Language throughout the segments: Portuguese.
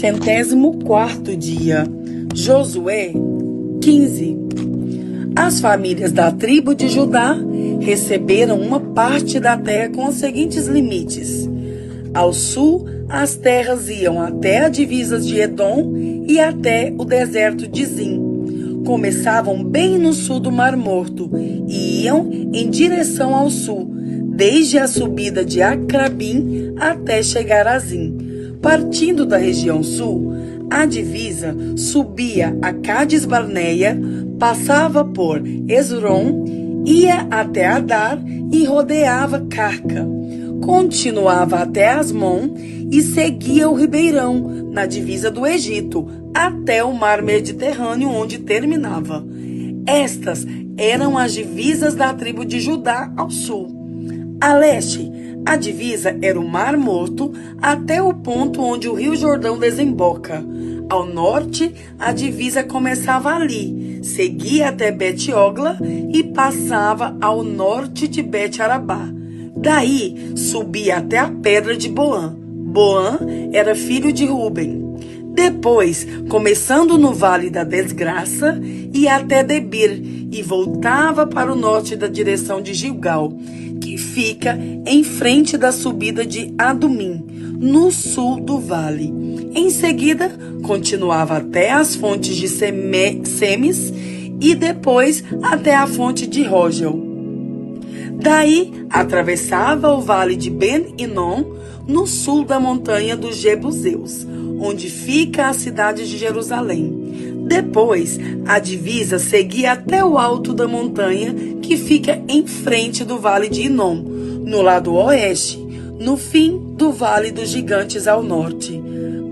104º dia. Josué 15. As famílias da tribo de Judá receberam uma parte da terra com os seguintes limites. Ao sul, as terras iam até a divisa de Edom e até o deserto de Zim. Começavam bem no sul do Mar Morto e iam em direção ao sul, desde a subida de Acrabim até chegar a Zim. Partindo da região sul, a divisa subia a Cádiz Barneia, passava por Esron, ia até Adar e rodeava Carca. Continuava até Asmon e seguia o ribeirão, na divisa do Egito, até o mar Mediterrâneo, onde terminava. Estas eram as divisas da tribo de Judá ao sul. A leste, a divisa era o Mar Morto até o ponto onde o Rio Jordão desemboca. Ao norte, a divisa começava ali, seguia até Bet-Ogla e passava ao norte de Bet-Arabá. Daí, subia até a pedra de Boã. Boã era filho de Ruben. Depois, começando no Vale da Desgraça, ia até Debir e voltava para o norte da direção de Gilgal, que fica em frente da subida de Adumim, no sul do vale. Em seguida, continuava até as fontes de Semes e depois até a fonte de Rogel. Daí, atravessava o vale de Ben-Inom, no sul da montanha dos Jebuseus, onde fica a cidade de Jerusalém. Depois, a divisa seguia até o alto da montanha, que fica em frente do vale de Inom, no lado oeste, no fim do vale dos gigantes ao norte.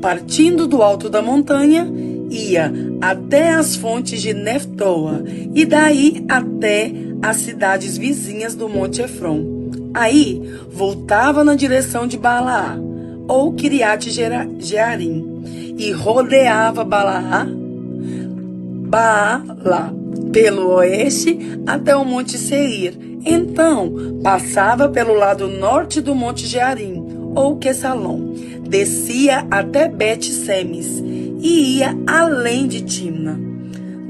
Partindo do alto da montanha, ia até as fontes de Neftoa e daí até as cidades vizinhas do Monte Efron. Aí, voltava na direção de Balaá, ou Kiriat Jearim, e rodeava Baalá pelo oeste até o Monte Seir. Então, passava pelo lado norte do Monte Jearim, ou Quesalom, descia até Bet-Semes e ia além de Timna.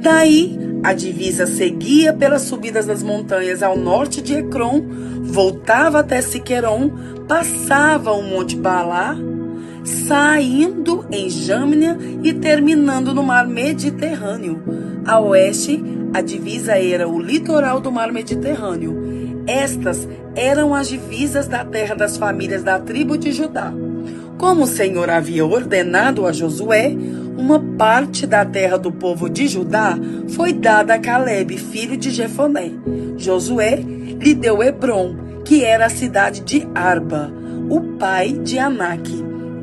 Daí, a divisa seguia pelas subidas das montanhas ao norte de Ecrom, voltava até Siqueron, passava o Monte Baalá, saindo em Jâmnia e terminando no Mar Mediterrâneo. A oeste, a divisa era o litoral do Mar Mediterrâneo. Estas eram as divisas da terra das famílias da tribo de Judá. Como o Senhor havia ordenado a Josué, uma parte da terra do povo de Judá foi dada a Calebe, filho de Jefoné. Josué lhe deu Hebron, que era a cidade de Arba, o pai de Anak.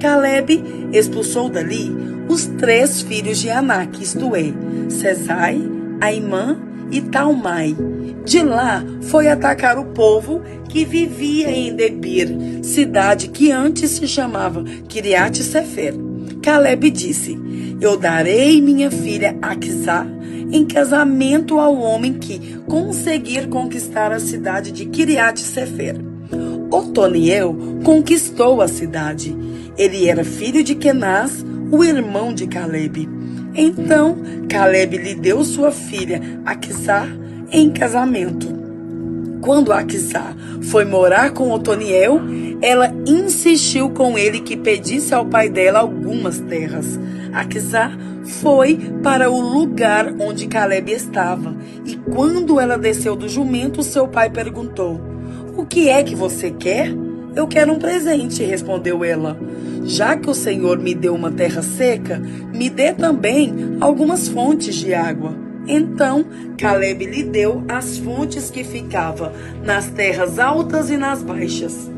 Calebe expulsou dali os 3 filhos de Anak, isto é, Sesai, Aimã e Talmai. De lá foi atacar o povo que vivia em Debir, cidade que antes se chamava Kiriat Sefer. Calebe disse: eu darei minha filha Aquisá em casamento ao homem que conseguir conquistar a cidade de Kiriat Sefer. Otoniel conquistou a cidade. Ele era filho de Kenaz, o irmão de Calebe. Então, Calebe lhe deu sua filha Aquisá em casamento. Quando Aquisá foi morar com Otoniel, ela insistiu com ele que pedisse ao pai dela algumas terras. Aquisá foi para o lugar onde Calebe estava, e quando ela desceu do jumento, seu pai perguntou: o que é que você quer? Eu quero um presente, respondeu ela. Já que o Senhor me deu uma terra seca, me dê também algumas fontes de água. Então, Calebe lhe deu as fontes que ficavam nas terras altas e nas baixas.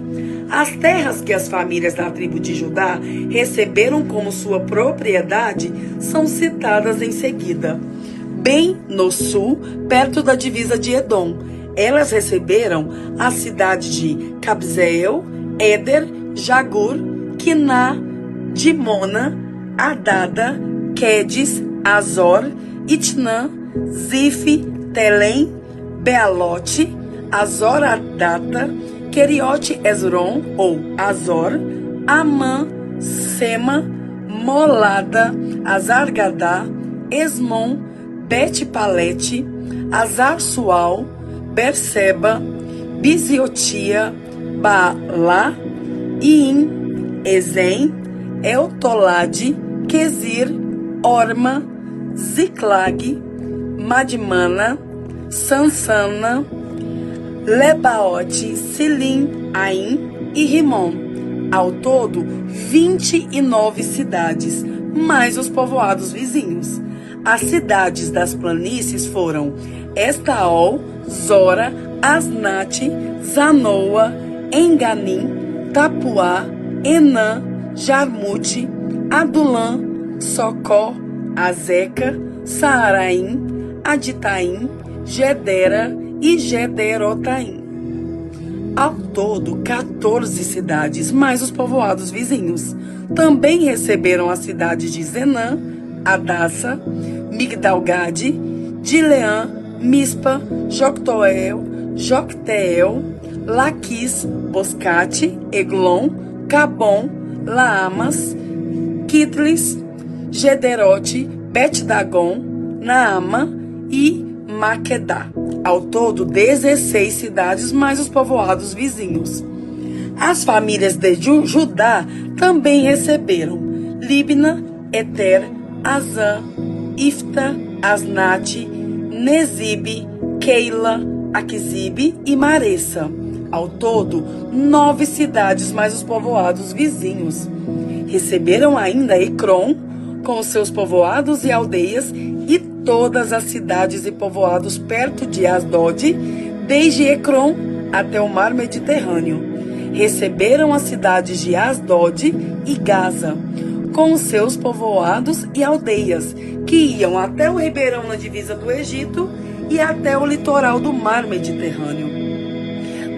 As terras que as famílias da tribo de Judá receberam como sua propriedade são citadas em seguida. Bem no sul, perto da divisa de Edom, elas receberam a cidade de Cabzeel, Éder, Jagur, Quiná, Dimona, Adada, Quedes, Azor, Itnã, Zif, Telém, Bealote, Azor-Adata, Queriote Esron, ou Azor, Amã, Sema, Molada, Azargadá, Esmon, Bet-Palete, Azar-Sual, Berseba, Biziotia, Baalá, Iim, Ezem, Eltolade, Quezir, Orma, Ziclag, Madmana, Sansana, Lebaote, Silim, Aim e Rimon. Ao todo, 29 cidades, mais os povoados vizinhos. As cidades das planícies foram Estaol, Zora, Asnate, Zanoa, Enganim, Tapuá, Enã, Jarmute, Adulã, Socó, Azeca, Saaraim, Aditaim, Gedera e Gederotaim. Ao todo, 14 cidades, mais os povoados vizinhos. Também receberam as cidades de Zenã, Adassa, Migdalgade, Dileã, Mispa, Jocteel, Laquis, Boscate, Eglon, Cabom, Laamas, Kitlis, Gederote, Bet-Dagon, Naama e Maquedá. Ao todo, 16 cidades, mais os povoados vizinhos. As famílias de Judá também receberam Libna, Eter, Azã, Ifta, Asnate, Nezibe, Keila, Aquisibe e Maressa. Ao todo, 9 cidades, mais os povoados vizinhos. Receberam ainda Ecrom, com seus povoados e aldeias, e todas as cidades e povoados perto de Asdod, desde Ecrom até o mar Mediterrâneo. Receberam as cidades de Asdod e Gaza, com seus povoados e aldeias, que iam até o ribeirão na divisa do Egito e até o litoral do mar Mediterrâneo.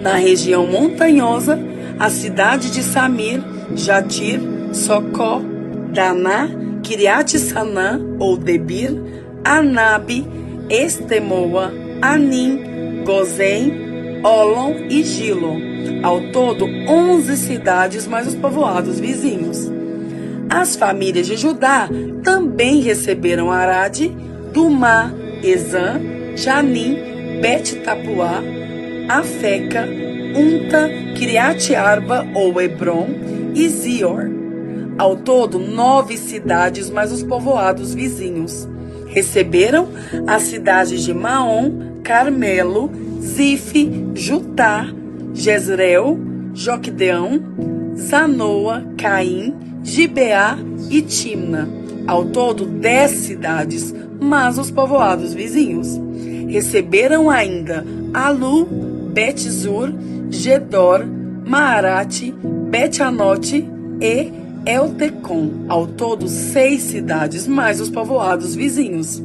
Na região montanhosa, a cidade de Samir, Jatir, Socó, Daná, Kiriat-Sanã ou Debir, Anabe, Estemoa, Anim, Gozém, Olon e Gilo. Ao todo, 11 cidades, mais os povoados vizinhos. As famílias de Judá também receberam Arade, Dumá, Ezã, Janim, Bet-Tapuá, Afeca, Unta, Kiriat-Arba ou Hebron e Zior. Ao todo, 9 cidades, mais os povoados vizinhos. Receberam as cidades de Maom, Carmelo, Zife, Jutá, Jezreel, Joquedeão, Zanoa, Caim, Gibeá e Timna. Ao todo, 10 cidades, mas os povoados vizinhos. Receberam ainda Alu, Bet-Zur, Gedor, Maarate, Bet-Anote e Eltecom. Ao todo, 6 cidades, mais os povoados vizinhos.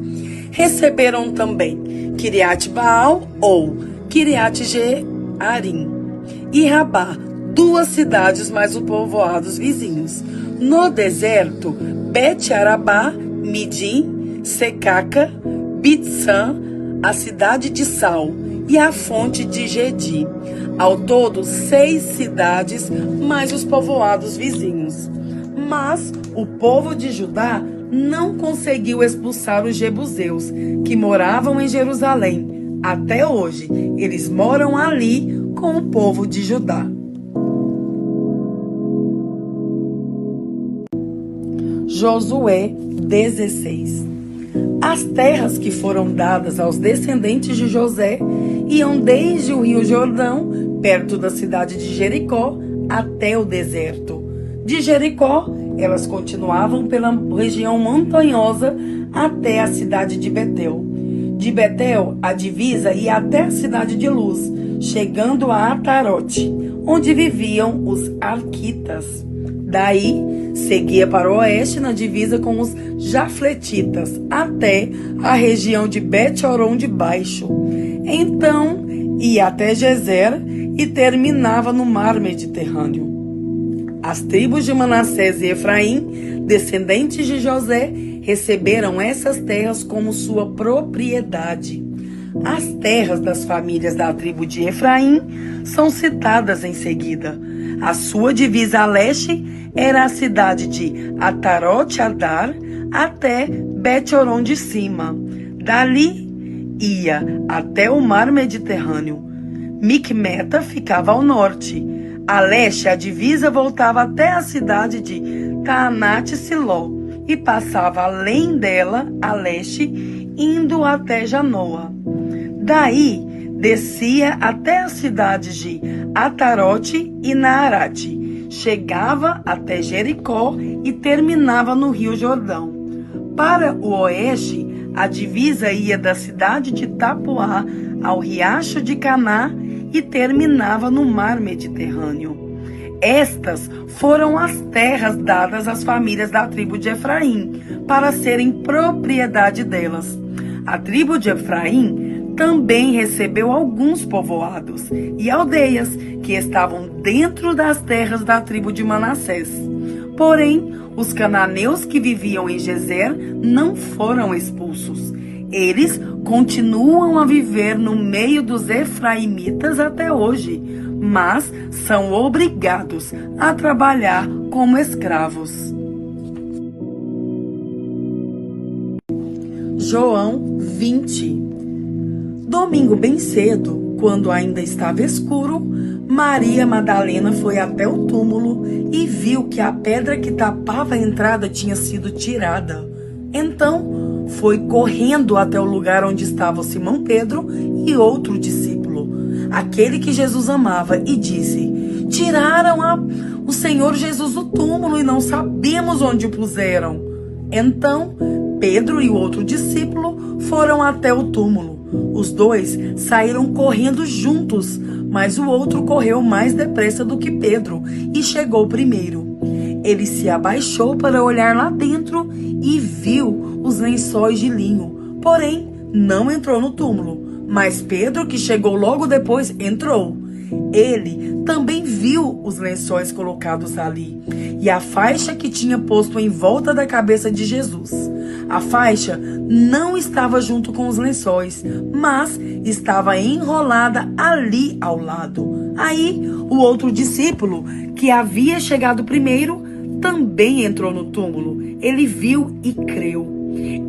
Receberam também Kiriat-Baal ou Kiriat-Jearim e Rabá, 2 cidades, mais os povoados vizinhos. No deserto, Bet-Arabá, Midim, Secaca, Bitsã, a cidade de Sal e a fonte de Gedi. Ao todo, 6 cidades, mais os povoados vizinhos. Mas o povo de Judá não conseguiu expulsar os jebuseus, que moravam em Jerusalém. Até hoje, eles moram ali com o povo de Judá. Josué 16. As terras que foram dadas aos descendentes de José iam desde o rio Jordão, perto da cidade de Jericó, até o deserto. De Jericó, elas continuavam pela região montanhosa até a cidade de Betel. De Betel, a divisa ia até a cidade de Luz, chegando a Atarote, onde viviam os arquitas. Daí, seguia para o oeste na divisa com os jafletitas, até a região de Bet-Horon de Baixo. Então, ia até Gezer e terminava no mar Mediterrâneo. As tribos de Manassés e Efraim, descendentes de José, receberam essas terras como sua propriedade. As terras das famílias da tribo de Efraim são citadas em seguida. A sua divisa a leste era a cidade de Atarote-Adar até Bet-Horon de cima. Dali ia até o mar Mediterrâneo. Micmeta ficava ao norte. A leste, a divisa voltava até a cidade de Taanate-Siló e passava além dela, a leste, indo até Janoa. Daí, descia até as cidades de Atarote e Naarate. Chegava até Jericó e terminava no Rio Jordão. Para o oeste, a divisa ia da cidade de Tapuá ao riacho de Caná e terminava no mar Mediterrâneo. Estas foram as terras dadas às famílias da tribo de Efraim, para serem propriedade delas. A tribo de Efraim também recebeu alguns povoados e aldeias que estavam dentro das terras da tribo de Manassés. Porém, os cananeus que viviam em Gezer não foram expulsos. Eles continuam a viver no meio dos efraimitas até hoje, mas são obrigados a trabalhar como escravos. João 20. Domingo bem cedo, quando ainda estava escuro, Maria Madalena foi até o túmulo e viu que a pedra que tapava a entrada tinha sido tirada. Então, foi correndo até o lugar onde estavam Simão Pedro e outro discípulo, aquele que Jesus amava, e disse: tiraram o Senhor Jesus do túmulo e não sabemos onde o puseram. Então, Pedro e o outro discípulo foram até o túmulo. Os dois saíram correndo juntos, mas o outro correu mais depressa do que Pedro e chegou primeiro. Ele se abaixou para olhar lá dentro e viu os lençóis de linho, porém não entrou no túmulo. Mas Pedro, que chegou logo depois, entrou. Ele também viu os lençóis colocados ali e a faixa que tinha posto em volta da cabeça de Jesus. A faixa não estava junto com os lençóis, mas estava enrolada ali ao lado. Aí, o outro discípulo, que havia chegado primeiro, também entrou no túmulo. Ele viu e creu.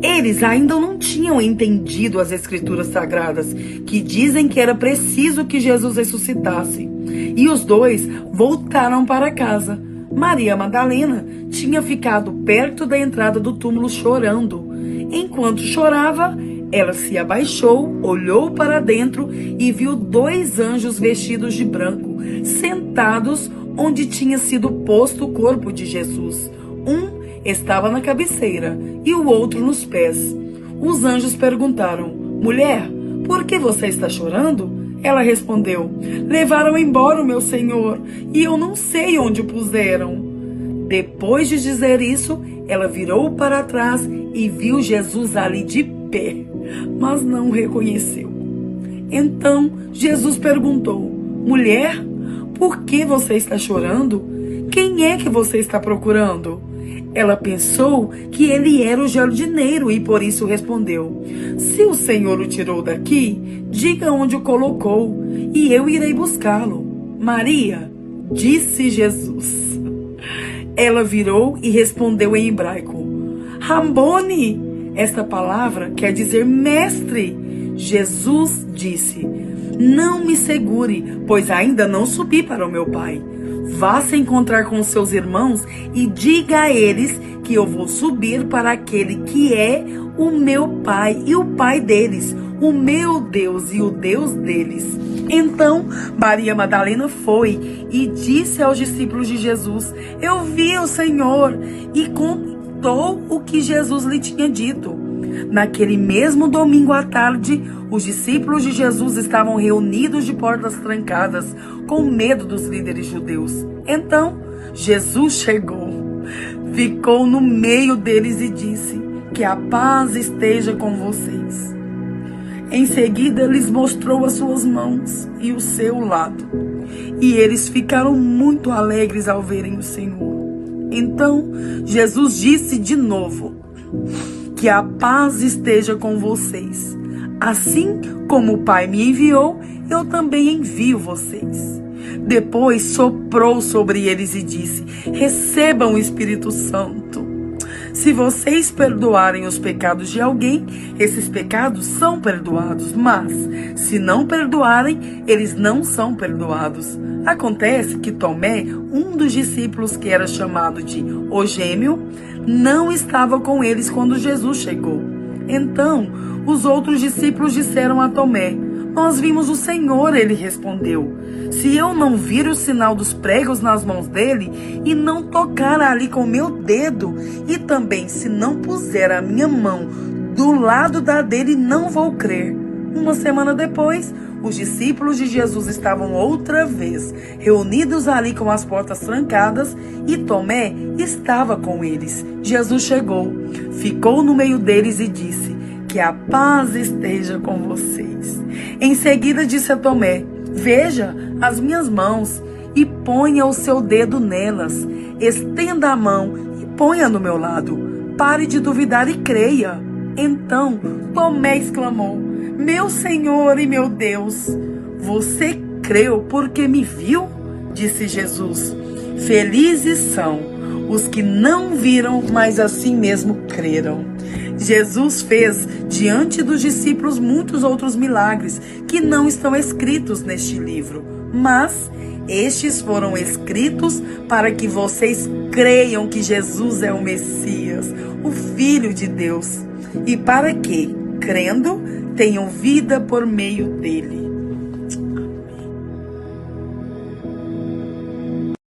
Eles ainda não tinham entendido as escrituras sagradas, que dizem que era preciso que Jesus ressuscitasse. E os dois voltaram para casa. Maria Madalena tinha ficado perto da entrada do túmulo chorando. Enquanto chorava, ela se abaixou, olhou para dentro e viu 2 anjos vestidos de branco, sentados onde tinha sido posto o corpo de Jesus. Um estava na cabeceira e o outro nos pés. Os anjos perguntaram: mulher, por que você está chorando? Ela respondeu: levaram embora o meu Senhor e eu não sei onde o puseram. Depois de dizer isso, ela virou para trás e viu Jesus ali de pé, mas não o reconheceu. Então Jesus perguntou: mulher, por que você está chorando? Quem é que você está procurando? Ela pensou que ele era o jardineiro e por isso respondeu: se o Senhor o tirou daqui, diga onde o colocou e eu irei buscá-lo. Maria, disse Jesus. Ela virou e respondeu em hebraico: Rabboni. Esta palavra quer dizer mestre. Jesus disse: não me segure, pois ainda não subi para o meu Pai. Vá se encontrar com seus irmãos e diga a eles que eu vou subir para aquele que é o meu Pai e o Pai deles, o meu Deus e o Deus deles. Então Maria Madalena foi e disse aos discípulos de Jesus: eu vi o Senhor, e contou o que Jesus lhe tinha dito. Naquele mesmo domingo à tarde, os discípulos de Jesus estavam reunidos de portas trancadas, com medo dos líderes judeus. Então, Jesus chegou, ficou no meio deles e disse: que a paz esteja com vocês. Em seguida, lhes mostrou as suas mãos e o seu lado. E eles ficaram muito alegres ao verem o Senhor. Então, Jesus disse de novo: que a paz esteja com vocês. Assim como o Pai me enviou, eu também envio vocês. Depois soprou sobre eles e disse: recebam o Espírito Santo. Se vocês perdoarem os pecados de alguém, esses pecados são perdoados. Mas, se não perdoarem, eles não são perdoados. Acontece que Tomé, um dos discípulos que era chamado de o Gêmeo, não estava com eles quando Jesus chegou. Então, os outros discípulos disseram a Tomé: nós vimos o Senhor. Ele respondeu: se eu não vir o sinal dos pregos nas mãos dele e não tocar ali com o meu dedo, e também se não puser a minha mão do lado da dele, não vou crer. Uma semana depois, os discípulos de Jesus estavam outra vez reunidos ali com as portas trancadas e Tomé estava com eles. Jesus chegou, ficou no meio deles e disse: que a paz esteja com vocês. Em seguida disse a Tomé: veja as minhas mãos e ponha o seu dedo nelas. Estenda a mão e ponha no meu lado. Pare de duvidar e creia. Então Tomé exclamou: meu Senhor e meu Deus! Você creu porque me viu? Disse Jesus: felizes são os que não viram, mas assim mesmo creram. Jesus fez diante dos discípulos muitos outros milagres que não estão escritos neste livro, mas estes foram escritos para que vocês creiam que Jesus é o Messias, o Filho de Deus, e para que, crendo, tenham vida por meio dele.